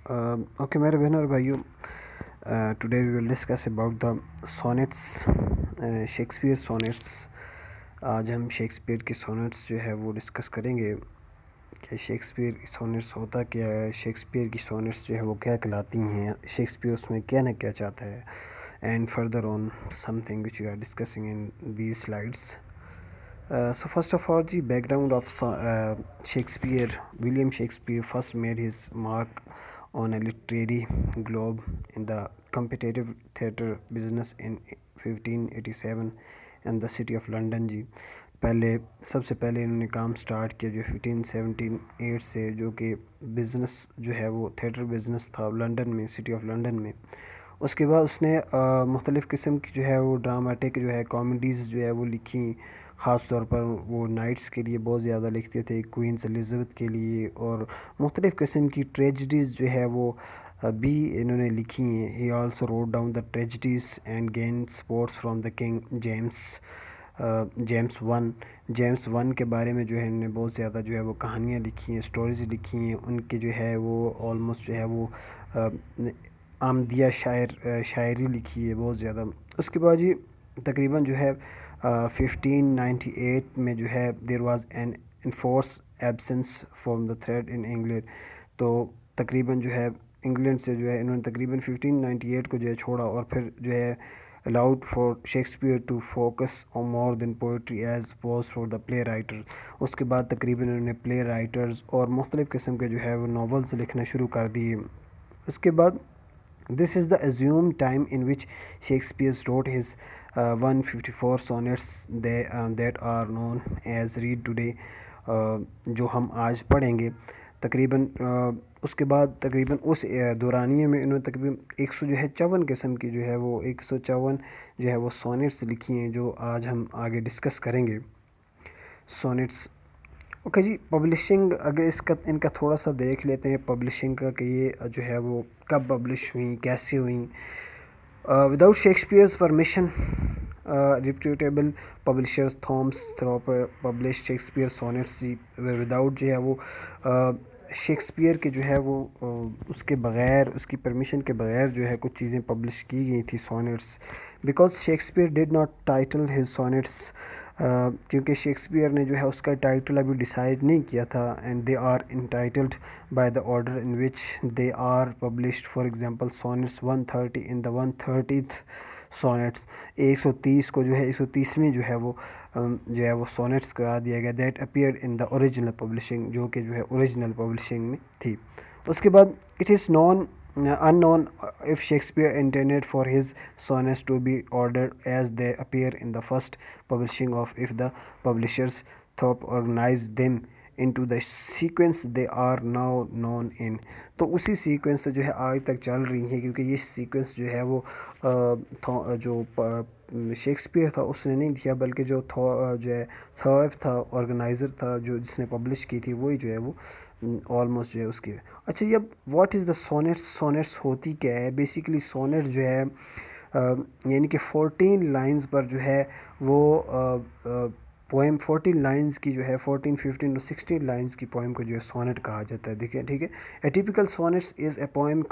Okay میرے بہنوں اور بھائیوں، today we will discuss about the sonnets, Shakespeare sonnets. آج ہم شیکسپیئر کی سونیٹس جو ہے وہ ڈسکس کریں گے کہ شیکسپیئر کی سونیٹس ہوتا کیا ہے، شیکسپیئر کی سونیٹس جو ہے وہ کیا کہلاتی ہیں، شیکسپیئر اس میں کیا نہ کیا چاہتا ہے، and further on something which we are discussing in these slides. So first of all, the background of Shakespeare. William Shakespeare first made his mark on a literary globe in the competitive theatre business in 1587 in the city of London جی. سب سے پہلے انہوں نے کام start کیا جو 1578 سے، جو کہ business جو ہے وہ تھیٹر بزنس تھا لنڈن میں، سٹی آف لنڈن میں. اس کے بعد اس نے مختلف قسم کی جو ہے وہ ڈراماٹک جو ہے کامیڈیز جو ہے وہ لکھی. خاص طور پر وہ نائٹس کے لیے بہت زیادہ لکھتے تھے، کوئنز الزبتھ کے لیے، اور مختلف قسم کی ٹریجڈیز جو ہے وہ بھی انہوں نے لکھی ہیں. He also route down the tragedies and gain sports from the king James one کے بارے میں جو ہے انہوں نے بہت زیادہ جو ہے وہ کہانیاں لکھی ہیں، سٹوریز لکھی ہیں. ان کے جو ہے وہ آلموسٹ جو ہے وہ آمدیہ شاعری لکھی ہے بہت زیادہ. اس کے بعد جی تقریباً جو ہے 1598 میں جو ہے there was an enforce absence from the thread in England. تو تقریباً جو ہے انگلینڈ سے جو ہے انہوں نے تقریباً 1598 کو جو ہے چھوڑا، اور پھر جو ہے allowed for Shakespeare to focus on more than poetry as opposed for the play writer. اس کے بعد تقریباً انہوں نے پلے رائٹرز اور مختلف قسم کے جو ہے وہ ناولز لکھنا شروع کر دیے. اس کے بعد this is the assumed time in which Shakespeare wrote his 154 sonnets that are known as read today, جو ہم آج پڑھیں گے. تقریباً اس کے بعد تقریباً اس دورانیے میں انہوں نے تقریباً 154 قسم کی جو ہے وہ 154 جو ہے وہ سونیٹس لکھی ہیں، جو آج ہم آگے ڈسکس کریں گے. سونیٹس اوکے جی. پبلشنگ اگر ان کا تھوڑا سا دیکھ لیتے ہیں پبلشنگ کا، کہ یہ جو ہے وہ کب پبلش ہوئیں، کیسے ہوئیں. Without Shakespeare's permission reputable publishers Thomas Thorpe publish Shakespeare sonnets. Without جو ہے وہ شیکسپیئر کے جو ہے وہ اس کے بغیر، اس کی پرمیشن کے بغیر جو ہے کچھ چیزیں پبلش کی گئی تھی sonnets. Because Shakespeare did not title his sonnets, کیونکہ شیکسپیئر نے جو ہے اس کا ٹائٹل ابھی ڈیسائیڈ نہیں کیا تھا. And they are entitled by the order in which they are published. For example sonnets 130 in the 130th sonnets, 130 کو جو ہے 130ویں جو ہے وہ سونیٹس قرار دیا گیا. That appeared in the original publishing, جو کہ جو ہے اوریجنل پبلشنگ میں تھی. اس کے بعد it is unknown if Shakespeare intended for his sonnets to be ordered as they appear in the first publishing of if the publishers thought organize them into the sequence they are now known in. تو اسی sequence سے جو ہے آج تک چل رہی ہیں، کیونکہ یہ سیکوینس جو ہے وہ جو شیکسپیئر تھا اس نے نہیں دیا، بلکہ جو ہے تھورپ تھا، آرگنائزر تھا، جس نے پبلش کی تھی، وہی جو ہے وہ آلموسٹ جو ہے اس کی. اچھا یہ اب واٹ از دا سونیٹس ہوتی کیا ہے؟ بیسیکلی سونیٹ جو ہے یعنی کہ 14 لائنز پر جو ہے وہ پوئم، 14 لائنز کی جو ہے 14 15 اور 16 لائنز کی پوئم کو جو ہے سونیٹ کہا جاتا ہے. دیکھیں ٹھیک ہے. A typical sonnets is a poem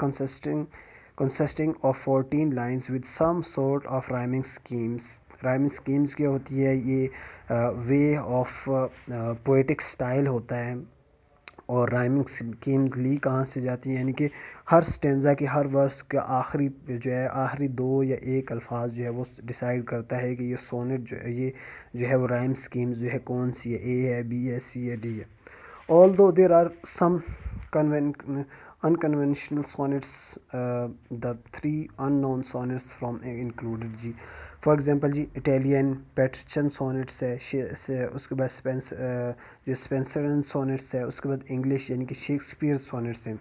consisting of 14 lines with some sort of rhyming schemes. rhyming schemes کیا ہوتی ہے؟ یہ وے آف پوئٹک سٹائل ہوتا ہے. اور رائمنگ اسکیمز لی کہاں سے جاتی ہیں؟ یعنی کہ ہر سٹینزا کے ہر ورس کا آخری جو ہے آخری 2 یا 1 الفاظ جو ہے وہ ڈیسائیڈ کرتا ہے کہ یہ سونیٹ جو ہے وہ رائم اسکیمز جو ہے کون سی ہے، اے ہے، بی ہے، سی ہے، ڈی ہے. although there are some unconventional sonnets, the 3 unknown sonnets from included جی. فار ایگزامپل جی اٹیلین پیٹرچن سونیٹس ہے، اس کے بعد جو اسپینسرن سونیٹس ہے، اس کے بعد انگلش یعنی کہ شیکسپیئر سونیٹس ہیں.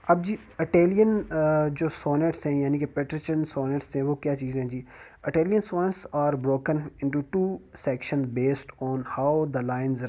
اب جی اٹیلین جو سونیٹس ہیں یعنی کہ پیٹرچن سونیٹس ہیں، وہ کیا چیزیں جی؟ Italian sonnets are broken into 2 sections based on how the lines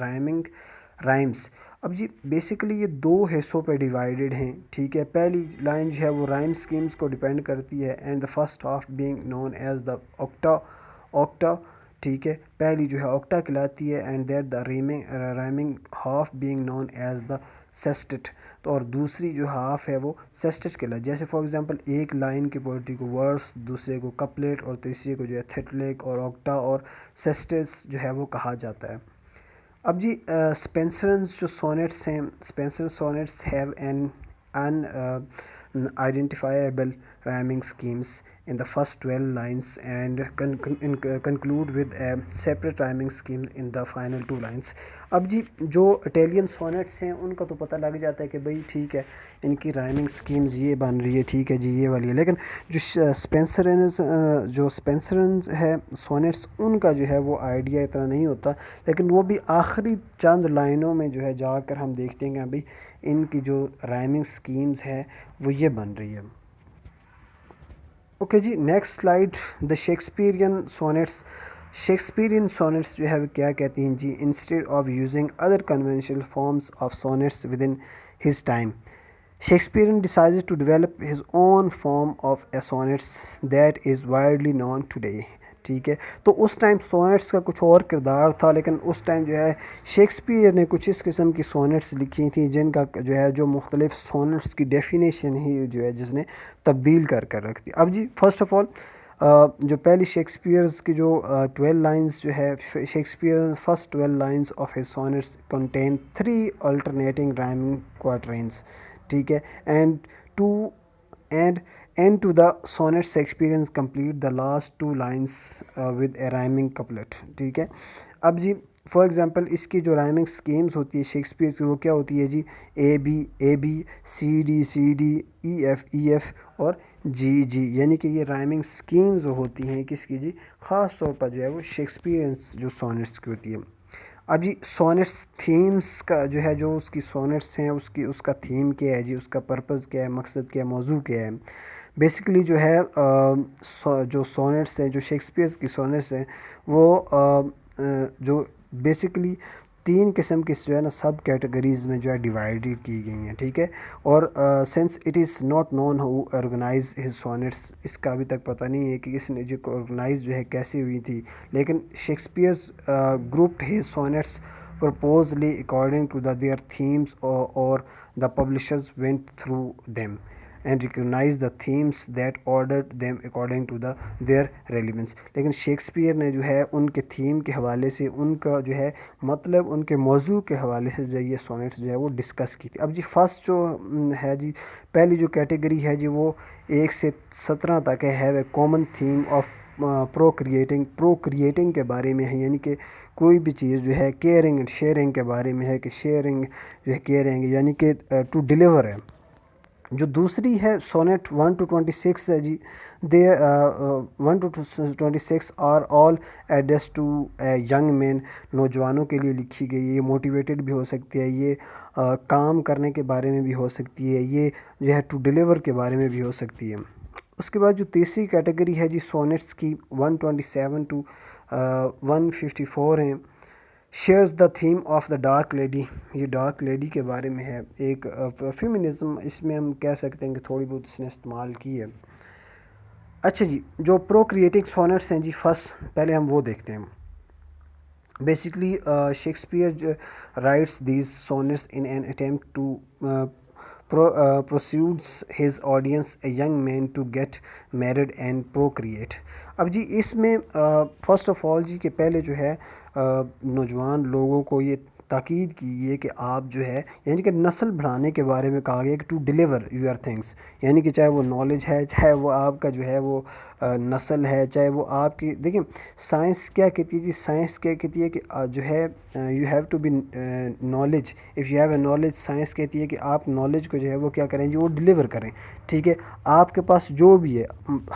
rhymes. اب جی بیسیکلی یہ 2 حصوں پہ ڈیوائیڈڈ ہیں، ٹھیک ہے. پہلی لائن جو ہے وہ رائم اسکیمز کو ڈیپینڈ کرتی ہے. And the first half being known as the octave, ٹھیک ہے. پہلی جو ہے اوکٹا کہلاتی ہے. And that the rhyming half being known as the sestet. تو اور دوسری جو ہاف ہے وہ سیسٹٹ کہلاتی ہے. جیسے فار ایگزامپل ایک لائن کی پوئٹری کو ورس، دوسرے کو کپلیٹ اور تیسرے کو جو ہے تھیٹلک اور آکٹا اور سیسٹس جو ہے وہ کہا جاتا ہے. اب جی اسپینسرز جو سونیٹس ہیں، Spenser sonnets have an identifiable rhyming schemes in the first 12 lines and conclude with a separate rhyming scheme in the final 2 lines. اب جی جو اٹیلین سونیٹس ہیں ان کا تو پتہ لگ جاتا ہے کہ بھئی ٹھیک ہے ان کی رائمنگ سکیمز یہ بن رہی ہے، ٹھیک ہے جی یہ والی ہے. لیکن جو اسپینسرنز ہے سونیٹس ان کا جو ہے وہ آئیڈیا اتنا نہیں ہوتا، لیکن وہ بھی آخری چند لائنوں میں جو ہے جا کر ہم دیکھتے ہیں کہ بھئی ان کی جو رائمنگ سکیمز ہے وہ یہ بن رہی ہے. اوکے جی next slide, the Shakespearean sonnets جو ہے وہ کیا کہتی ہیں جی. Instead of using other conventional forms of sonnets with in his time, Shakespeare decided to develop his own form of a sonnets that is widely known today. ٹھیک ہے، تو اس ٹائم سونیٹس کا کچھ اور کردار تھا، لیکن اس ٹائم جو ہے شیکسپیئر نے کچھ اس قسم کی سونیٹس لکھی تھیں جن کا جو ہے جو مختلف سونیٹس کی ڈیفینیشن ہی جو ہے جس نے تبدیل کر رکھ دی. اب جی فرسٹ آف آل جو پہلی شیکسپیئرز کی جو 12 لائنز جو ہے، Shakespeare first 12 lines of his sonnets contain 3 alternating rhyming quatrains. ٹھیک ہے، and to the sonnet Shakespeare complete the last 2 lines with a rhyming couplet. ٹھیک ہے، اب جی فار ایگزامپل اس کی جو رائمنگ سکیمز ہوتی ہے شیکسپیئر کی وہ کیا ہوتی ہے جی، A B C D E F اور جی، یعنی کہ یہ رائمنگ سکیمز ہوتی ہیں کس کی جی، خاص طور پر جو ہے وہ شیکسپیئرنس جو سونیٹس کی ہوتی ہے. اب جی سونیٹس تھیمز کا جو ہے، جو اس کی سونیٹس ہیں اس کا تھیم کیا ہے جی، اس کا پرپز کیا ہے، مقصد کیا ہے، موضوع کیا ہے. بیسیکلی جو ہے جو سونیٹس ہیں، جو شیکسپیئرز کی سونیٹس ہیں وہ جو بیسیکلی 3 قسم کی جو ہے نا سب کیٹیگریز میں جو ہے ڈیوائڈ کی گئی ہیں. ٹھیک ہے، اور since it is not known who organize his sonnets, اس کا ابھی تک پتہ نہیں ہے کہ اس نے جو آرگنائز جو ہے کیسے ہوئی تھی، لیکن شیکسپیئرز grouped his sonnets purposely according to their themes or the publishers went through them and recognized the themes that ordered them according to their relevance. لیکن شیکسپیئر نے جو ہے ان کے تھیم کے حوالے سے، ان کا جو ہے مطلب ان کے موضوع کے حوالے سے جو یہ سونیٹس جو ہے وہ ڈسکس کی تھی. اب جی فرسٹ جو ہے جی، پہلی جو کیٹیگری ہے جی وہ 1 سے 17 تک ہے، have a common theme of procreating کے بارے میں ہے، یعنی کہ کوئی بھی چیز جو ہے کیئرنگ اینڈ شیئرنگ کے بارے میں ہے کہ شیئرنگ جو ہے کیئرنگ یعنی کہ ٹو ڈیلیور ہے. جو دوسری ہے سونیٹ 1 to 26 ہے جی، they 1 to 26 are all address to young men, نوجوانوں کے لیے لکھی گئی ہے. یہ موٹیویٹڈ بھی ہو سکتی ہے، یہ کام کرنے کے بارے میں بھی ہو سکتی ہے، یہ جو ہے ٹو ڈیلیور کے بارے میں بھی ہو سکتی ہے. اس کے بعد جو تیسری کیٹیگری ہے جی سونیٹس کی 127 to 154 ہیں. Shares the theme of the dark lady, یہ ڈارک لیڈی کے بارے میں ہے. ایک فیمنزم اس میں ہم کہہ سکتے ہیں کہ تھوڑی بہت اس نے استعمال کی ہے. اچھا جی جو پروکریٹنگ سونیٹس ہیں جی، فرسٹ پہلے ہم وہ دیکھتے ہیں. Basically Shakespeare writes these sonnets in an attempt to pursues his audience a young man to get married and procreate. اب جی اس میں فرسٹ آف آل جی کہ پہلے جو ہے نوجوان لوگوں کو یہ تاکید کی گئی ہے کہ آپ جو ہے یعنی کہ نسل بڑھانے کے بارے میں کہا گیا کہ ٹو ڈیلیور یور تھنگس، یعنی کہ چاہے وہ نالج ہے، چاہے وہ آپ کا جو ہے وہ نسل ہے، چاہے وہ آپ کی دیکھیں سائنس کیا کہتی ہے جی، سائنس کیا کہتی ہے کہ جو ہے you have to be knowledge, if you have a knowledge, science کہتی ہے کہ آپ نالج کو جو ہے وہ کیا کریں جی، وہ ڈیلیور کریں. ٹھیک ہے، آپ کے پاس جو بھی ہے،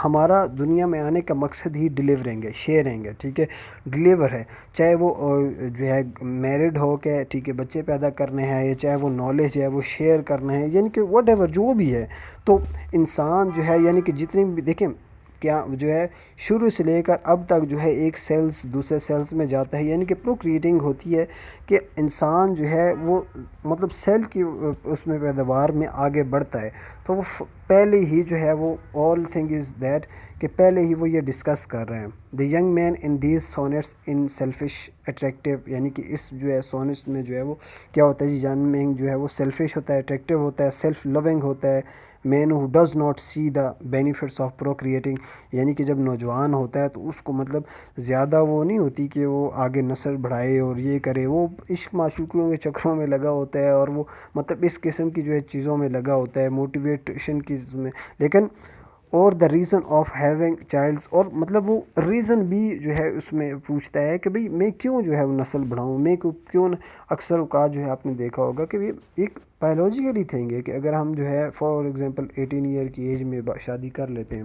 ہمارا دنیا میں آنے کا مقصد ہی ڈیلیورنگ ہے، شیئرنگ ہے. ٹھیک ہے، ڈیلیور ہے، چاہے وہ جو ہے میرڈ ہو کے ٹھیک ہے بچے پیدا کرنے ہیں، یا چاہے وہ نالج ہے وہ شیئر کرنا ہے، یعنی کہ واٹ ایور جو بھی ہے. تو انسان جو ہے یعنی کہ جتنی بھی دیکھیں کیا جو ہے شروع سے لے کر اب تک جو ہے ایک سیلز دوسرے سیلز میں جاتا ہے، یعنی کہ پروکریٹنگ ہوتی ہے کہ انسان جو ہے وہ مطلب سیل کی اس میں پیداوار میں آگے بڑھتا ہے. تو وہ پہلے ہی جو ہے وہ آل تھنگ از دیٹ کہ پہلے ہی وہ یہ ڈسکس کر رہے ہیں. The young man in these sonnets in selfish attractive, یعنی کہ اس جو ہے سونیٹس میں جو ہے وہ کیا ہوتا ہے جی، ینگ مین جو ہے وہ سیلفش ہوتا ہے، اٹریکٹیو ہوتا ہے، سیلف لونگ ہوتا ہے. Man who does not see the benefits of procreating, یعنی کہ جب نوجوان ہوتا ہے تو اس کو مطلب زیادہ وہ نہیں ہوتی کہ وہ آگے نسل بڑھائے اور یہ کرے، وہ عشق معشوقیوں کے چکروں میں لگا ہوتا ہے اور وہ مطلب اس قسم کی جو ہے چیزوں میں لگا ہوتا ہے، موٹیویشن کی میں. لیکن اور the reason of having childs, اور مطلب وہ ریزن بھی جو ہے اس میں پوچھتا ہے کہ بھئی میں کیوں جو ہے وہ نسل بڑھاؤں، میں کیوں اکثر اوقات جو ہے آپ نے دیکھا ہوگا کہ یہ ایک بایولوجیکلی تھنگ ہے کہ اگر ہم جو ہے فار ایگزامپل 18 ایئر کی ایج میں شادی کر لیتے ہیں،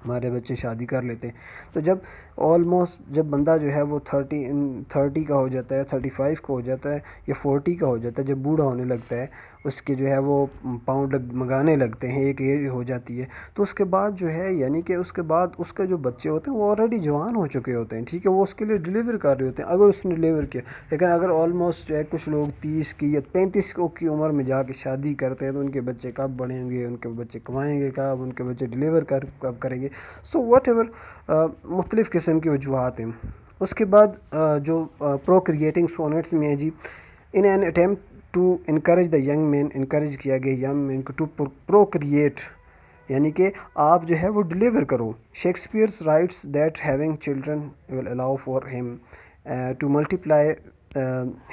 ہمارے بچے شادی کر لیتے ہیں، تو جب آلموسٹ جب بندہ جو ہے وہ 30 کا ہو جاتا ہے، 35 کا ہو جاتا ہے یا 40 کا ہو جاتا ہے، جب بوڑھا ہونے لگتا ہے، اس کے جو ہے وہ پاؤنڈ منگانے لگتے ہیں، ایک ایج ہو جاتی ہے، تو اس کے بعد جو ہے یعنی کہ اس کے بعد اس کے جو بچے ہوتے ہیں وہ آلریڈی جوان ہو چکے ہوتے ہیں، ٹھیک ہے، وہ اس کے لیے ڈیلیور کر رہے ہوتے ہیں اگر اس نے ڈیلیور کیا. لیکن اگر آلموسٹ جو ہے کچھ لوگ 30 کی یا 35 کی عمر میں جا کے شادی کرتے ہیں تو ان کے بچے کب بڑھیں گے، ان کے بچے کمائیں گے کب، ان کے بچے ڈیلیور کب کریں گے. سو واٹ ایور مختلف قسم کی وجوہات ہیں. اس کے بعد جو پروکریٹنگ سونیٹس میں ہے جی، in an attempt to encourage the young man, encourage کیا گیا ینگ مین کو ٹو پروکریٹ، یعنی کہ آپ جو ہے وہ ڈیلیور کرو. Shakespeare's writes that having children will allow for him to multiply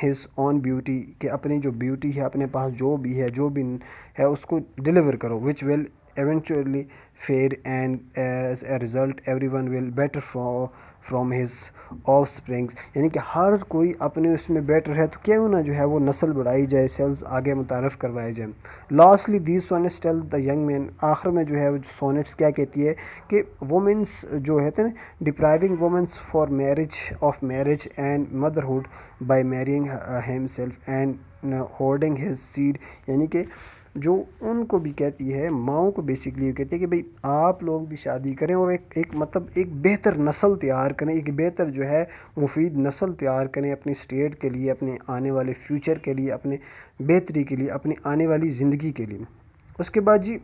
his own beauty, کہ اپنی جو بیوٹی ہے، اپنے پاس جو بھی ہے اس کو ڈیلیور کرو، which will eventually fade and as a result every one will better from his offsprings, یعنی کہ ہر کوئی اپنے اس میں بیٹر ہے تو کیوں نہ جو ہے وہ نسل بڑھائی جائے، سیلز آگے متعارف کروائے جائیں. Lastly these sonnets tell the young man, آخر میں جو ہے وہ سونیٹس کیا کہتی ہے کہ وومنس جو ہے نا، depriving women's for marriage and motherhood by marrying himself and holding his seed, یعنی کہ جو ان کو بھی کہتی ہے، ماؤں کو بیسکلی یہ کہتی ہے کہ بھئی آپ لوگ بھی شادی کریں اور ایک مطلب ایک بہتر نسل تیار کریں، ایک بہتر جو ہے مفید نسل تیار کریں اپنی اسٹیٹ کے لیے، اپنے آنے والے فیوچر کے لیے، اپنے بہتری کے لیے، اپنی آنے والی زندگی کے لیے. اس کے بعد جی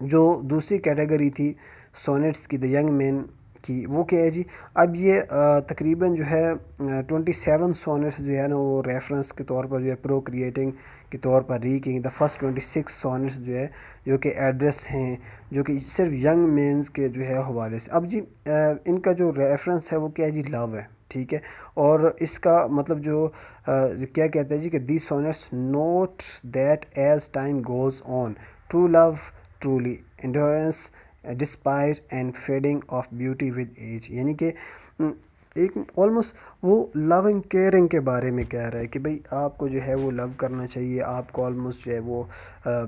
جو دوسری کیٹیگری تھی سونیٹس کی، دا ینگ مین کی، وہ کیا ہے جی، اب یہ تقریباً جو ہے 27 سونیٹس جو ہے نا وہ ریفرنس کے طور پر جو ہے پروکریٹنگ کے طور پر ریکنگ، دا فرسٹ 26 سونیٹس جو ہے جو کہ ایڈریس ہیں، جو کہ صرف ینگ مینز کے جو ہے حوالے سے. اب جی ان کا جو ریفرنس ہے وہ کیا ہے جی، لو ہے، ٹھیک ہے، اور اس کا مطلب جو کیا کہتے ہیں جی کہ these sonnets note that as time goes on true love truly endurance despite and fading of beauty with age, یعنی کہ ایک آلموسٹ وہ لونگ کیئرنگ کے بارے میں کہہ رہا ہے کہ بھئی آپ کو جو ہے وہ لو کرنا چاہیے، آپ کو آلموسٹ جو ہے وہ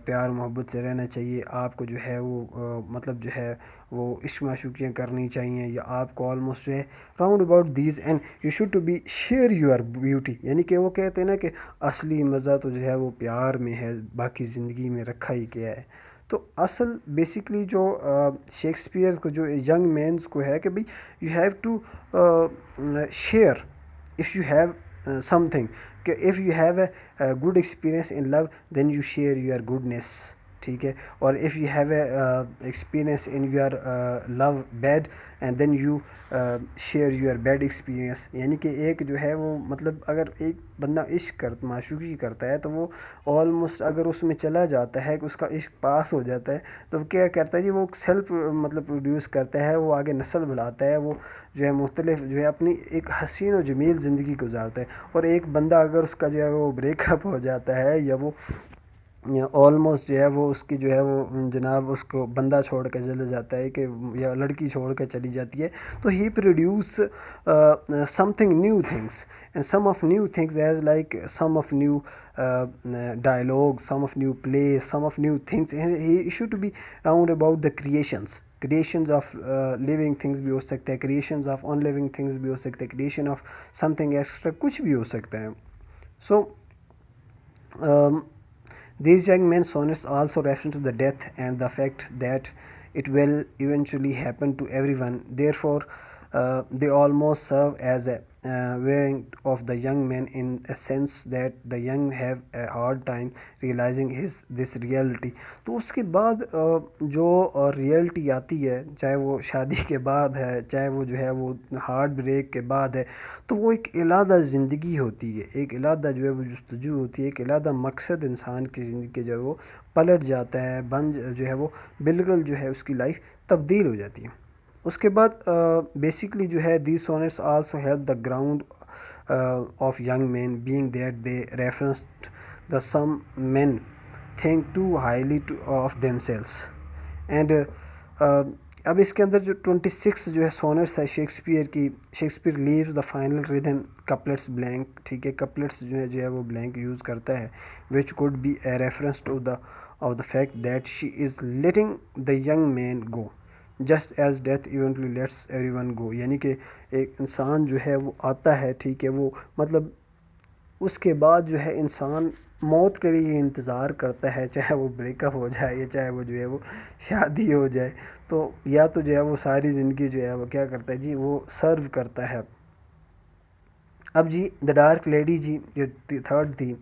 پیار محبت سے رہنا چاہیے، آپ کو جو ہے وہ مطلب جو ہے وہ عشق معشوقیاں کرنی چاہیے، یا آپ کو آلموسٹ جو ہے round about these and you should to be share your beauty, یعنی کہ وہ کہتے ہیں نا کہ اصلی مزہ تو جو ہے وہ پیار میں ہے، باقی زندگی میں رکھا ہی کیا ہے. تو اصل بیسکلی جو شیکسپیئر کو جو ینگ مینز کو ہے کہ بھئی you have to share if you have something, کہ if you have a good experience in love then you share your goodness, ٹھیک ہے، اور if you have a experience in your love bad and then you share your bad experience, یعنی کہ ایک جو ہے وہ مطلب اگر ایک بندہ عشق معشوقی کرتا ہے تو وہ آلموسٹ اگر اس میں چلا جاتا ہے کہ اس کا عشق پاس ہو جاتا ہے تو کیا کرتا ہے جی، وہ سیلف مطلب پروڈیوس کرتا ہے، وہ آگے نسل بڑھاتا ہے، وہ جو ہے مختلف جو ہے اپنی ایک حسین و جمیل زندگی گزارتا ہے. اور ایک بندہ اگر اس کا جو ہے وہ بریک اپ ہو جاتا ہے یا وہ آلموسٹ جو ہے وہ اس کی جو ہے وہ جناب اس کو بندہ چھوڑ کے چلا جاتا ہے کہ یا لڑکی چھوڑ کے چلی جاتی ہے، تو he produce something new things and some of new things as like some of new dialogue, some of new play, some of new things, he should to be round about the creations of living things بھی ہو سکتا ہے، creations of in living things بھی ہو سکتے ہیں، creation of something extra کچھ بھی ہو سکتا ہے. سو these young men sonnets also refer to the death and the fact that it will eventually happen to everyone. Therefore, they almost serve as a variant of the young man in a sense that the young have a hard time realizing this reality. تو اس کے بعد جو reality آتی ہے، چاہے وہ شادی کے بعد ہے، چاہے وہ جو ہے وہ ہارٹ بریک کے بعد ہے، تو وہ ایک علیحدہ زندگی ہوتی ہے، ایک علیحدہ جو ہے وہ جستجو ہوتی ہے، ایک علیحدہ مقصد انسان کی زندگی کے جو ہے وہ پلٹ جاتا ہے، جو ہے وہ بالکل جو ہے اس کی لائف تبدیل ہو جاتی ہے۔ اس کے بعد بیسکلی جو ہے these sonnets also help the ground of young man being that they referenced the some man think too highly of themselves and اب اس کے اندر جو 26 جو ہے سونٹس ہے Shakespeare leaves the final rhythm couplets blank, ٹھیک ہے، couplets جو ہے وہ بلینک یوز کرتا ہے، which could be a reference to the of the fact that she is letting the young man go just as death eventually lets every one go, یعنی کہ ایک انسان جو ہے وہ آتا ہے، ٹھیک ہے، وہ مطلب اس کے بعد جو ہے انسان موت کے لیے انتظار کرتا ہے، چاہے وہ بریک اپ ہو جائے یا چاہے وہ جو ہے وہ شادی ہو جائے، تو یا تو جو ہے وہ ساری زندگی جو ہے وہ کیا کرتا ہے جی، وہ سرو کرتا ہے۔ اب جی دا ڈارک لیڈی جی جو تھرڈ تھی،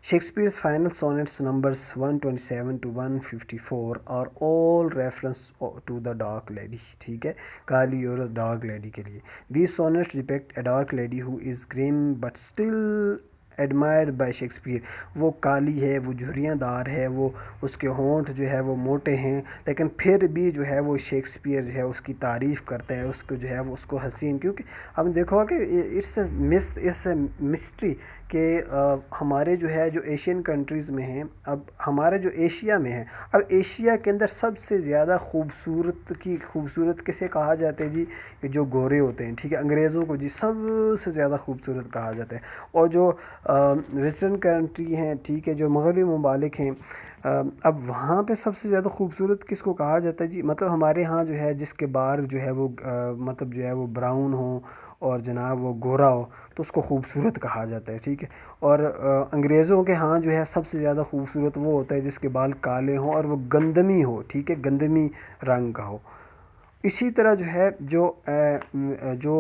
شیکسپیئر's final sonnets numbers 127 to 154 are all reference to the dark lady، ٹھیک ہے، کالی اور ڈارک لیڈی کے لیے۔ These sonnets depict a dark lady who is grim but still admired by Shakespeare۔ وہ کالی ہے، وہ جھریاں دار ہے، وہ اس کے ہونٹ جو ہے وہ موٹے ہیں، لیکن پھر بھی جو ہے وہ شیکسپیئر جو ہے اس کی تعریف کرتا ہے، اس کو جو ہے وہ اس کو حسین، کیونکہ ہم دیکھو کہ اٹس اے مسٹری کہ ہمارے جو ہے جو ایشین کنٹریز میں ہیں، اب ہمارے جو ایشیا میں ہیں، اب ایشیا کے اندر سب سے زیادہ خوبصورت کسے کہا جاتا ہے جی، جو گورے ہوتے ہیں، ٹھیک ہے، انگریزوں کو جی سب سے زیادہ خوبصورت کہا جاتا ہے، اور جو ویسٹرن کنٹری ہیں، ٹھیک ہے، جو مغربی ممالک ہیں، اب وہاں پہ سب سے زیادہ خوبصورت کس کو کہا جاتا ہے جی، مطلب ہمارے ہاں جو ہے جس کے بال جو ہے وہ مطلب جو ہے وہ براؤن ہو اور جناب وہ گورا ہو تو اس کو خوبصورت کہا جاتا ہے، ٹھیک ہے، اور انگریزوں کے ہاں جو ہے سب سے زیادہ خوبصورت وہ ہوتا ہے جس کے بال کالے ہوں اور وہ گندمی ہو، ٹھیک ہے، گندمی رنگ کا ہو۔ اسی طرح جو ہے جو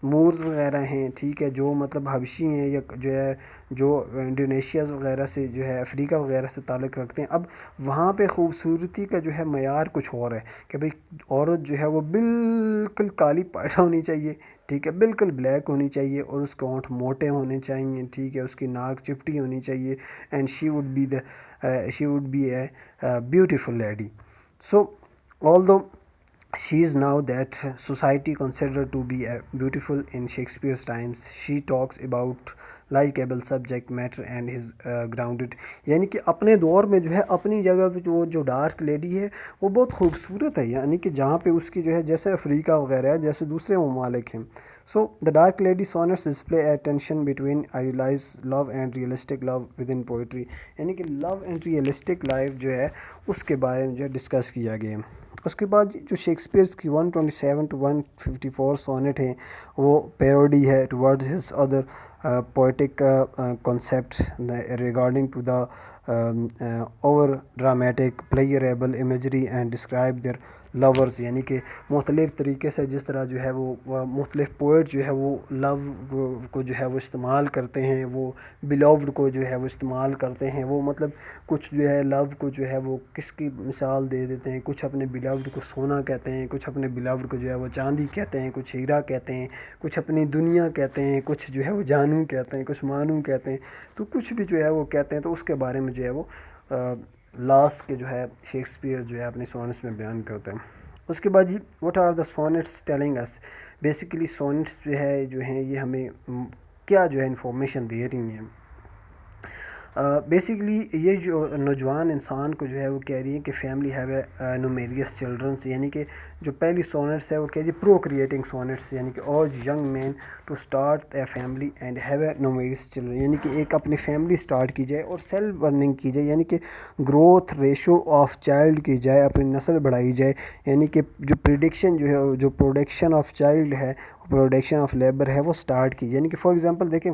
مورز وغیرہ ہیں، ٹھیک ہے، جو مطلب حبشی ہیں یا جو ہے جو انڈونیشیاز وغیرہ سے جو ہے افریقہ وغیرہ سے تعلق رکھتے ہیں، اب وہاں پہ خوبصورتی کا جو ہے معیار کچھ اور ہے کہ بھئی عورت جو ہے وہ بالکل کالی پاٹا ہونی چاہیے، ٹھیک ہے، بالکل بلیک ہونی چاہیے، اور اس کے ہونٹ موٹے ہونے چاہیے، ٹھیک ہے، اس کی ناک چپٹی ہونی چاہیے، and she would be a beautiful lady. So although she is now that society considered to be beautiful in Shakespeare's times, she talks about likeable subject matter and his grounded، یعنی کہ اپنے دور میں جو ہے اپنی جگہ پہ جو ڈارک لیڈی ہے وہ بہت خوبصورت ہے، یعنی کہ جہاں پہ اس کی جو ہے جیسے افریقہ وغیرہ ہے، جیسے دوسرے ممالک ہیں۔ So the dark lady sonnets display a tension between idealize love and realistic love with in poetry, یعنی کہ لو اینڈ ریئلسٹک لائف جو ہے اس کے بارے میں جو ہے ڈسکس کیا گیا۔ اس کے بعد جو شیکسپیئرس کی 127 to 154 سونٹ ہیں وہ پیروڈی ہے towards his other poetic concept regarding to the over dramatic playable imagery and describe their lovers، یعنی کہ مختلف طریقے سے جس طرح جو ہے وہ مختلف پوئٹ جو ہے وہ لو کو جو ہے وہ استعمال کرتے ہیں، وہ بیلوڈ کو جو ہے وہ استعمال کرتے ہیں، وہ مطلب کچھ جو ہے لو کو جو ہے وہ کس کی مثال دے دیتے ہیں، کچھ اپنے بیلوڈ کو سونا کہتے ہیں، کچھ اپنے بیلوڈ کو جو ہے وہ چاندی کہتے ہیں، کچھ ہیرا کہتے ہیں، کچھ اپنی دنیا کہتے ہیں، کچھ جو ہے وہ جانو کہتے ہیں، کچھ مانو کہتے ہیں، تو کچھ بھی جو ہے وہ کہتے ہیں، تو اس کے بارے میں جو ہے وہ لاس کے جو ہے شیکسپیئر جو ہے اپنے سونٹس میں بیان کرتے ہیں۔ اس کے بعد جی what are the sonnets telling us, basically sonnets جو ہیں یہ ہمیں کیا جو ہے انفارمیشن دے رہی ہیں۔ بیسیکلی یہ جو نوجوان انسان کو جو ہے وہ کہہ رہی ہے کہ فیملی ہیو اے نومیریس چلڈرنس، یعنی کہ جو پہلی سونٹس ہے وہ کہہ رہی ہے پروکریٹنگ سونٹس، یعنی کہ اور young man to start a family and have a numerous children, یعنی کہ ایک اپنی فیملی اسٹارٹ کی جائے اور سیلف برننگ کی جائے، یعنی کہ گروتھ ریشو آف چائلڈ کی جائے، اپنی نسل بڑھائی جائے، یعنی کہ جو پریڈکشن جو ہے جو پروڈکشن آف چائلڈ ہے پروڈکشن آف لیبر ہے وہ سٹارٹ کی. یعنی کہ فار ایگزامپل دیکھیں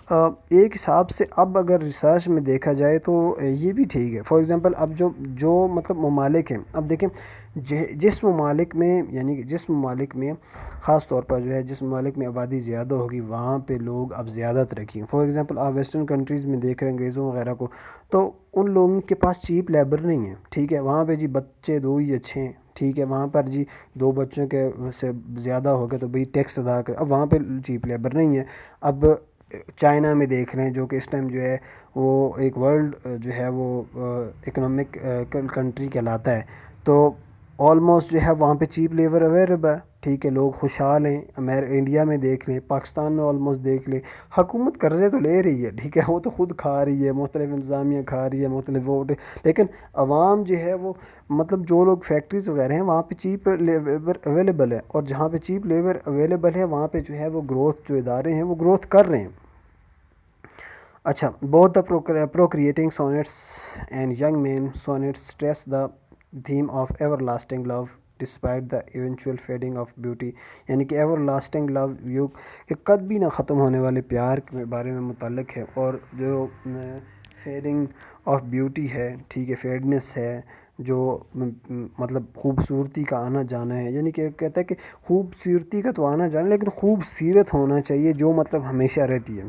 ایک حساب سے اب اگر ریسرچ میں دیکھا جائے تو یہ بھی ٹھیک ہے. فار ایگزامپل اب جو مطلب ممالک ہیں, اب دیکھیں جس ممالک میں, یعنی کہ جس ممالک میں خاص طور پر جو ہے جس ممالک میں آبادی زیادہ ہوگی وہاں پہ لوگ اب زیادہ ترقی ہیں. فار ایگزامپل آپ ویسٹرن کنٹریز میں دیکھ رہے ہیں انگریزوں وغیرہ کو, تو ان لوگوں کے پاس چیپ لیبر نہیں ہے, ٹھیک ہے, وہاں پہ جی بچے دو ہی اچھے ہیں, ٹھیک ہے, وہاں پر جی دو بچوں کے سے زیادہ ہو گئے تو بھئی ٹیکس ادا کر. اب وہاں پہ چیپ لیبر نہیں ہے. اب چائنا میں دیکھ رہے ہیں جو کہ اس ٹائم جو ہے وہ ایک ورلڈ جو ہے وہ اکنامک کنٹری کہلاتا ہے, تو آلموسٹ جو ہے وہاں پہ چیپ لیبر اویلیبل ہے, ٹھیک ہے, لوگ خوشحال ہیں. انڈیا میں دیکھ لیں, پاکستان میں آلموسٹ دیکھ لیں, حکومت قرضے تو لے رہی ہے, ٹھیک ہے, وہ تو خود کھا رہی ہے, مختلف انتظامیہ کھا رہی ہے, مختلف ووٹ, لیکن عوام جو ہے وہ مطلب جو لوگ فیکٹریز وغیرہ ہیں وہاں پہ چیپ لیبر اویلیبل ہے, اور جہاں پہ چیپ لیبر اویلیبل ہے وہاں پہ جو ہے وہ گروتھ, جو ادارے ہیں وہ گروتھ کر رہے ہیں. اچھا, بہت دا procreating sonnets and young man sonnets stress the theme of everlasting love despite the eventual fading of beauty. یعنی کہ ایور لاسٹنگ لو یو کہ کبھی نہ ختم ہونے والے پیار کے بارے میں متعلق ہے, اور جو فیڈنگ آف بیوٹی ہے, ٹھیک ہے, فیڈنس ہے, جو مطلب خوبصورتی کا آنا جانا ہے. یعنی کہ کہتا ہے کہ خوبصورتی کا تو آنا جانا لیکن خوبصورت ہونا چاہیے جو مطلب ہمیشہ رہتی ہے.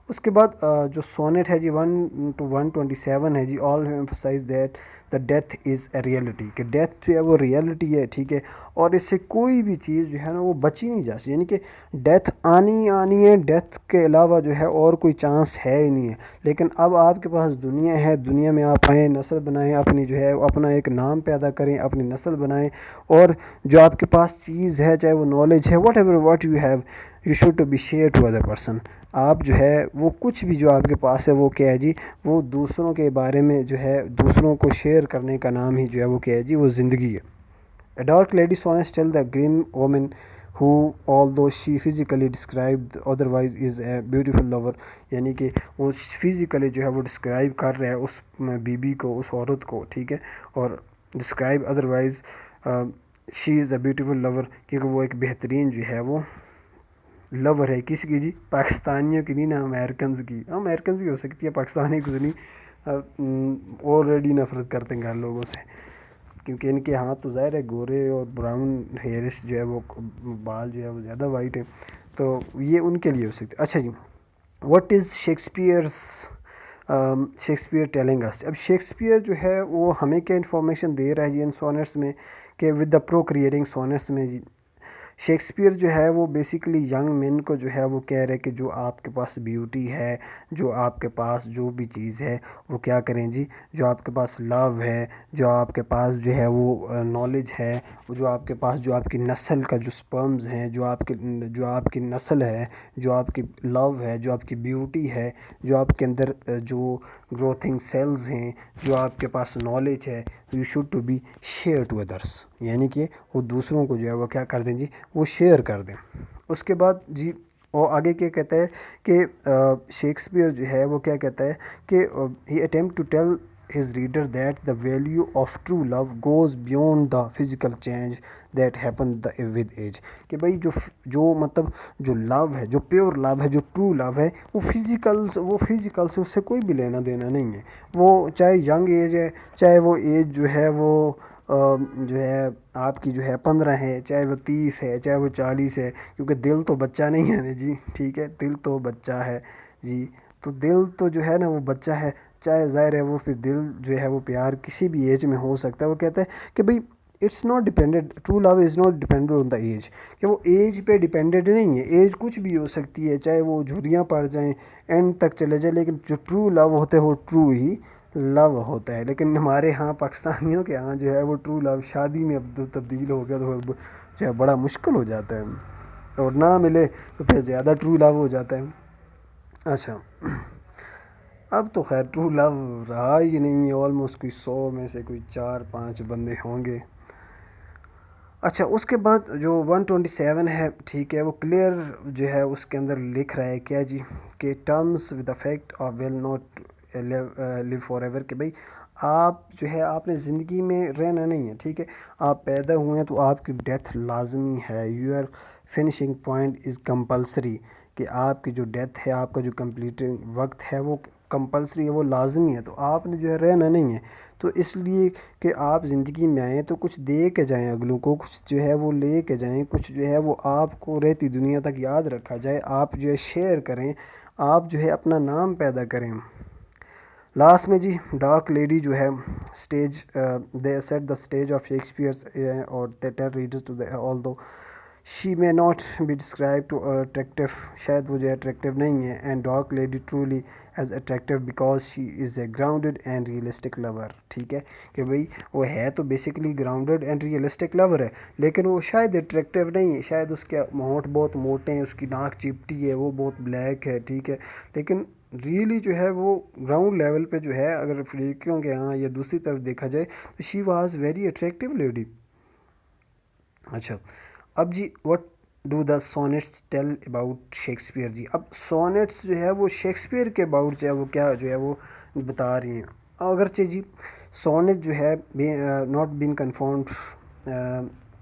اس کے بعد جو سونیٹ ہے جی 1 to 127 ہے جی, all emphasize that the death is a reality, کہ ڈیتھ جو ہے وہ ریئلٹی ہے, ٹھیک ہے, اور اس سے کوئی بھی چیز جو ہے نا وہ بچی نہیں جا سکتی. یعنی کہ ڈیتھ آنی ہے, ڈیتھ کے علاوہ جو ہے اور کوئی چانس ہے ہی نہیں ہے. لیکن اب آپ کے پاس دنیا ہے, دنیا میں آپ آئیں, نسل بنائیں, اپنی جو ہے اپنا ایک نام پیدا کریں, اپنی نسل بنائیں, اور جو آپ کے پاس چیز ہے, چاہے وہ نالج ہے, whatever what you have, you should to be share to other person. آپ جو ہے وہ کچھ بھی جو آپ کے پاس ہے وہ کیا ہے جی, وہ دوسروں کے بارے میں جو ہے دوسروں کو شیئر کرنے کا نام ہی جو ہے وہ کیا ہے جی, وہ زندگی ہے. A dark lady sonnets tell the grim woman who although she physically described otherwise is a beautiful lover. یعنی کہ وہ فزیکلی جو ہے وہ ڈسکرائب کر رہا ہے اس بی بی کو, اس عورت کو, ٹھیک ہے, اور describe otherwise she is a beautiful lover, کیونکہ وہ ایک بہترین جو ہے وہ لور ہے. کس کی جی, پاکستانیوں کی نہیں نا, امریکنز کی. امریکنز کی ہو سکتی ہے, پاکستانی کو نہیں, آلریڈی نفرت کرتے ہیں گھر لوگوں سے, کیونکہ ان کے ہاتھ تو ظاہر ہے گورے اور براؤن ہیئرس جو ہے وہ بال جو ہے وہ زیادہ وائٹ ہے, تو یہ ان کے لیے ہو سکتی ہے. اچھا جی, what is Shakespeare telling us. اب شیکسپیئر جو ہے وہ ہمیں کیا انفارمیشن دے رہا ہے جی ان سونٹس میں, کہ ود دا پروکریٹنگ سونٹس میں جی شیکسپیئر جو ہے وہ بیسیکلی ینگ مین کو جو ہے وہ کہہ رہے کہ جو آپ کے پاس بیوٹی ہے, جو آپ کے پاس جو بھی چیز ہے وہ کیا کریں جی, جو آپ کے پاس لو ہے, جو آپ کے پاس جو ہے وہ نالج ہے, جو آپ کے پاس جو آپ کی نسل کا جو سپرمز ہیں, جو آپ کی نسل ہے, جو آپ کی لو ہے, جو آپ کی بیوٹی ہے, جو آپ کے اندر جو گروتھنگ سیلز ہیں, جو آپ کے پاس نالج ہے, you should to be share to others. یعنی کہ وہ دوسروں کو جو ہے وہ کیا کر دیں جی, وہ شیئر کر دیں. اس کے بعد جی اور آگے کیا کہتا ہے کہ شیکسپیئر جو ہے وہ کیا کہتا ہے کہ he attempt to tell his reader that the value of true love goes beyond the physical change that happen with age. کہ بھائی جو مطلب جو لو ہے, جو پیور لو ہے, جو ٹرو لو ہے, وہ فزیکل سے اس سے کوئی بھی لینا دینا نہیں ہے. وہ چاہے ینگ ایج ہے, چاہے وہ ایج جو ہے وہ جو ہے آپ کی جو ہے 15 ہے, چاہے وہ 30 ہے, چاہے وہ 40 ہے, کیونکہ دل تو بچہ نہیں ہے نا جی, ٹھیک ہے, دل تو بچہ ہے جی, تو دل تو جو ہے نا وہ بچہ ہے, چاہے ظاہر ہے وہ پھر دل جو ہے وہ پیار کسی بھی ایج میں ہو سکتا ہے. وہ کہتا ہے کہ بھئی it's not dependent, true love is not dependent on the age, کہ وہ ایج پہ ڈیپینڈنٹ نہیں ہے. ایج کچھ بھی ہو سکتی ہے, چاہے وہ جھریاں پڑ جائیں, اینڈ تک چلے جائیں, لیکن جو ٹرو لو ہوتے ہیں وہ ٹرو ہی لو ہوتا ہے. لیکن ہمارے ہاں پاکستانیوں کے ہاں جو ہے وہ ٹرو لو شادی میں اب تبدیل ہو گیا, تو جو ہے بڑا مشکل ہو جاتا ہے, اور نہ ملے تو پھر زیادہ ٹرو لو ہو جاتا ہے. اچھا, اب تو خیر ٹرو لو رہا ہی نہیں ہے, آلموسٹ کوئی 100 میں سے کوئی 4-5 بندے ہوں گے. اچھا, اس کے بعد جو 127 ہے, ٹھیک ہے, وہ کلیئر جو ہے اس کے اندر لکھ رہا ہے کیا جی, کہ terms with effect of will not live forever, کہ بھائی آپ جو ہے آپ نے زندگی میں رہنا نہیں ہے، ٹھیک ہے، آپ پیدا ہوئے ہیں تو آپ کی ڈیتھ لازمی ہے، your finishing point is compulsory, کہ آپ کی جو ڈیتھ ہے، آپ کا جو کمپلیٹنگ وقت ہے وہ کمپلسری ہے، وہ لازمی ہے، تو آپ نے جو ہے رہنا نہیں ہے، تو اس لیے کہ آپ زندگی میں آئیں تو کچھ دے کے جائیں اگلوں کو، کچھ جو ہے وہ لے کے جائیں، کچھ جو ہے وہ آپ کو رہتی دنیا تک یاد رکھا جائے، آپ جو ہے شیئر کریں، آپ جو ہے اپنا نام پیدا کریں۔ لاسٹ میں جی ڈارک لیڈی جو ہے stage they set the stage of Shakespeare's اور they tell readers to although she may not be describe to attractive, شاید وہ جو ہے اٹریکٹیو نہیں ہے، and dark lady truly is attractive because she is a grounded and realistic lover, ٹھیک ہے، کہ بھئی وہ ہے تو basically grounded and realistic lover ہے، لیکن وہ شاید اٹریکٹیو نہیں ہے، شاید اس کے ہونٹ بہت موٹے ہیں، اس کی ناک چپٹی ہے، وہ بہت بلیک ہے، ٹھیک ہے، لیکن ریئلی جو ہے وہ گراؤنڈ لیول پہ جو ہے اگر لڑکیوں کے ہاں یا دوسری طرف دیکھا جائے تو she was very attractive lady. اچھا، اب جی what do the sonnets tell about Shakespeare, جی اب سونیٹس جو ہے وہ شیکسپیئر کے اباؤٹ جو ہے وہ کیا جو ہے وہ بتا رہی ہیں، اگرچہ جی سونٹ جو ہے ناٹ بین کنفرمڈ،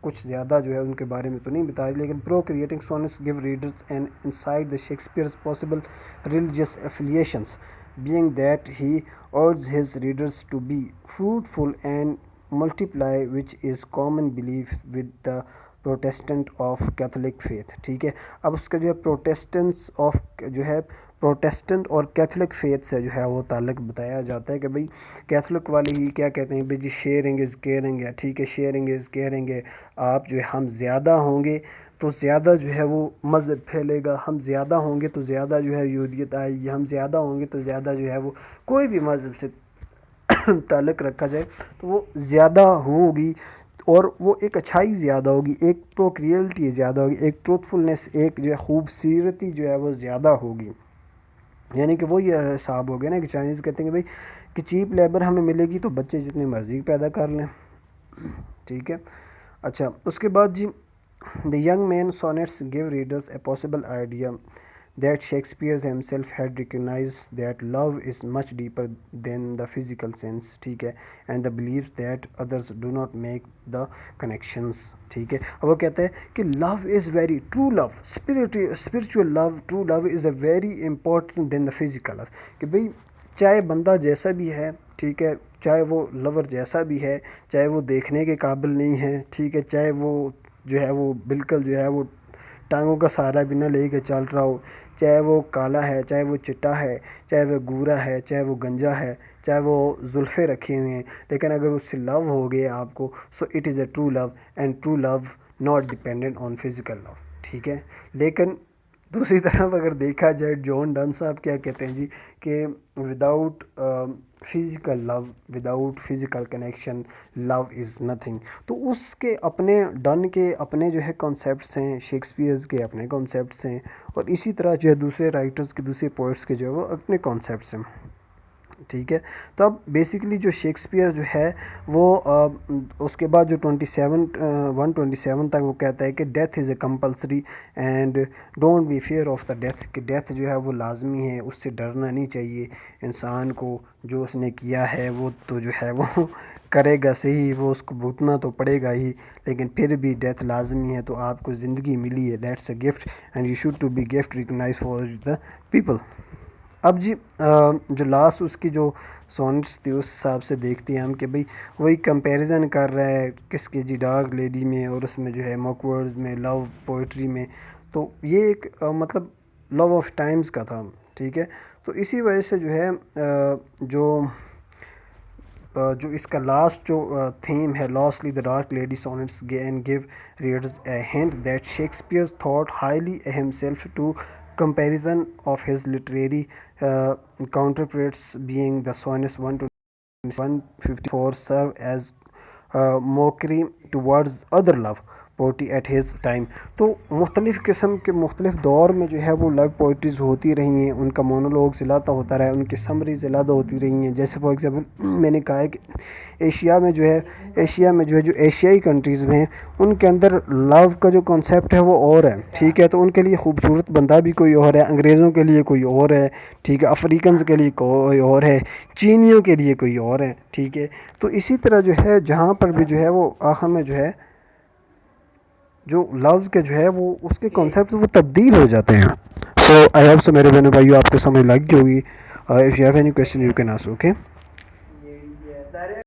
کچھ زیادہ جو ہے ان کے بارے میں تو نہیں بتا رہی، لیکن procreating sonnets give readers an insight the Shakespeare's possible religious affiliations, being that he urges his readers to be fruitful and multiply, which is common belief with the Protestant of Catholic faith, ٹھیک ہے، اب اس کا جو ہے Protestants of جو ہے Protestant اور Catholic faith سے جو ہے وہ تعلق بتایا جاتا ہے کہ بھئی کیتھولک والے ہی کیا کہتے ہیں، بھئی جی شیئرنگ از کیئرنگ ہے، ٹھیک ہے، شیئرنگ از کیئرنگ ہے، آپ جو ہے ہم زیادہ ہوں گے تو زیادہ جو ہے وہ مذہب پھیلے گا، ہم زیادہ ہوں گے تو زیادہ جو ہے یہودیت آئے گی، ہم زیادہ ہوں گے تو زیادہ جو ہے وہ کوئی بھی مذہب سے تعلق رکھا جائے تو وہ زیادہ ہوگی، اور وہ ایک اچھائی زیادہ ہوگی، ایک پروکریلٹی زیادہ ہوگی، ایک ٹروتھفلنس، ایک جو ہے خوبصورتی جو ہے وہ زیادہ ہوگی، یعنی کہ وہ یہ حساب ہو گیا نا کہ چائنیز کہتے ہیں کہ بھائی کہ چیپ لیبر ہمیں ملے گی تو بچے جتنے مرضی پیدا کر لیں، ٹھیک ہے۔ اچھا اس کے بعد جی The young man sonnets give readers a possible idea that Shakespeare himself had recognized that love is much deeper than the physical sense, ٹھیک ہے، and the beliefs that others do not make the connections، ٹھیک ہے، اب وہ کہتا ہے کہ love is very true love spiritual love true love is a very important than the physical love، کہ بھئی چاہے بندہ جیسا بھی ہے، ٹھیک ہے، چاہے وہ لور جیسا بھی ہے، چاہے وہ دیکھنے کے قابل نہیں ہے، ٹھیک ہے، چاہے وہ جو ہے وہ بالکل جو ہے وہ ٹانگوں کا سہارا بھی نہ لے کے چل رہا ہو، چاہے وہ کالا ہے، چاہے وہ چٹا ہے، چاہے وہ گورا ہے، چاہے وہ گنجا ہے، چاہے وہ زلفیں رکھے ہوئے ہیں، لیکن اگر اس سے لو ہو گیا آپ کو، so it is a true love, and true love not dependent on physical love, ٹھیک ہے، لیکن دوسری طرف اگر دیکھا جائے جون ڈن صاحب کیا کہتے ہیں جی کہ without physical love, without physical connection love is nothing, تو اس کے اپنے ڈن کے اپنے جو ہے کانسیپٹس ہیں، شیکسپیئرز کے اپنے کانسیپٹس ہیں، اور اسی طرح جو ہے دوسرے رائٹرز کے دوسرے پوئٹس کے جو ہے وہ اپنے کانسیپٹس ہیں، ٹھیک ہے، تو اب بیسیکلی جو شیکسپیئر جو ہے وہ اس کے بعد جو 127 تک وہ کہتا ہے کہ death is a compulsory and don't be fear of the death, کہ ڈیتھ جو ہے وہ لازمی ہے، اس سے ڈرنا نہیں چاہیے انسان کو، جو اس نے کیا ہے وہ تو جو ہے وہ کرے گا صحیح، وہ اس کو بھگتنا تو پڑے گا ہی، لیکن پھر بھی ڈیتھ لازمی ہے، تو آپ کو زندگی ملی ہے، that's a gift and you should to be gift recognise for the people. اب جی جو لاسٹ اس کی جو سونٹس تھی اس حساب سے دیکھتے ہیں ہم کہ بھئی وہی کمپیریزن کر رہا ہے کس کے جی ڈارک لیڈی میں، اور اس میں جو ہے موک ورڈز میں، لو پوئٹری میں، تو یہ ایک مطلب لو آف ٹائمز کا تھا، ٹھیک ہے، تو اسی وجہ سے جو ہے جو اس کا لاسٹ جو تھیم ہے lastly the dark lady sonnets and give readers a hint that Shakespeare thought highly himself to comparison of his literary counterparts, being the sonnets 124 serve as mockery towards other love poetry at his time. تو مختلف قسم کے مختلف دور میں جو ہے وہ لو پوئٹریز ہوتی رہی ہیں, ان کا مونولوگ زیادہ ہوتا رہا ہے, ان کی سمری زیادہ ہوتی رہی ہیں. جیسے فار ایگزامپل میں نے کہا ہے کہ ایشیا میں جو ہے جو ایشیائی کنٹریز میں ہیں ان کے اندر لو کا جو کانسیپٹ ہے وہ اور ہے, ٹھیک ہے. تو ان کے لیے خوبصورت بندہ بھی کوئی اور ہے, انگریزوں کے لیے کوئی اور ہے, ٹھیک ہے, افریقنز کے لیے کوئی اور ہے, چینیوں کے لیے کوئی اور ہے, ٹھیک ہے. تو اسی طرح جو ہے جہاں پر بھی جو ہے وہ آخر میں جو ہے جو لفظ کے جو ہے وہ اس کے کانسیپٹ وہ تبدیل ہو جاتے ہیں. سو آئی ہوپ سو میرے بہنوں بھائیو آپ کو سمجھ لگ گئی ہوگی. If you have any question you can ask, okay.